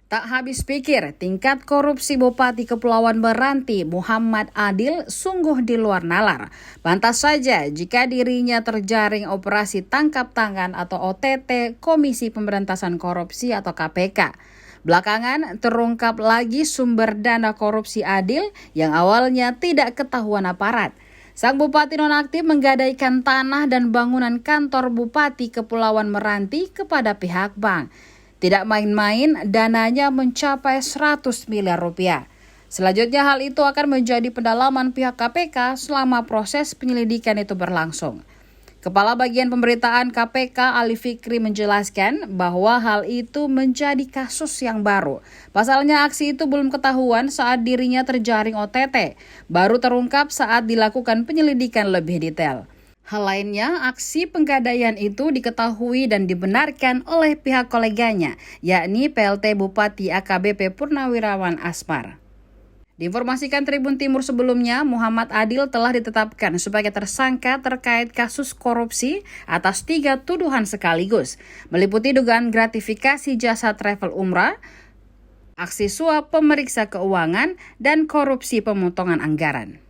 Tak habis pikir, tingkat korupsi Bupati Kepulauan Meranti Muhammad Adil sungguh di luar nalar. Pantas saja jika dirinya terjaring operasi tangkap tangan atau OTT Komisi Pemberantasan Korupsi atau KPK. Belakangan terungkap lagi sumber dana korupsi Adil yang awalnya tidak ketahuan aparat. Sang bupati nonaktif menggadaikan tanah dan bangunan kantor Bupati Kepulauan Meranti kepada pihak bank. Tidak main-main, dananya mencapai 100 miliar rupiah. Selanjutnya hal itu akan menjadi pendalaman pihak KPK selama proses penyelidikan itu berlangsung. Kepala Bagian Pemberitaan KPK Ali Fikri menjelaskan bahwa hal itu menjadi kasus yang baru. Pasalnya aksi itu belum ketahuan saat dirinya terjaring OTT, baru terungkap saat dilakukan penyelidikan lebih detail. Hal lainnya, aksi penggadaian itu diketahui dan dibenarkan oleh pihak koleganya, yakni PLT Bupati AKBP Purnawirawan Asmar. Diinformasikan Tribun Timur sebelumnya, Muhammad Adil telah ditetapkan sebagai tersangka terkait kasus korupsi atas 3 tuduhan sekaligus, meliputi dugaan gratifikasi jasa travel umrah, aksi suap pemeriksa keuangan, dan korupsi pemotongan anggaran.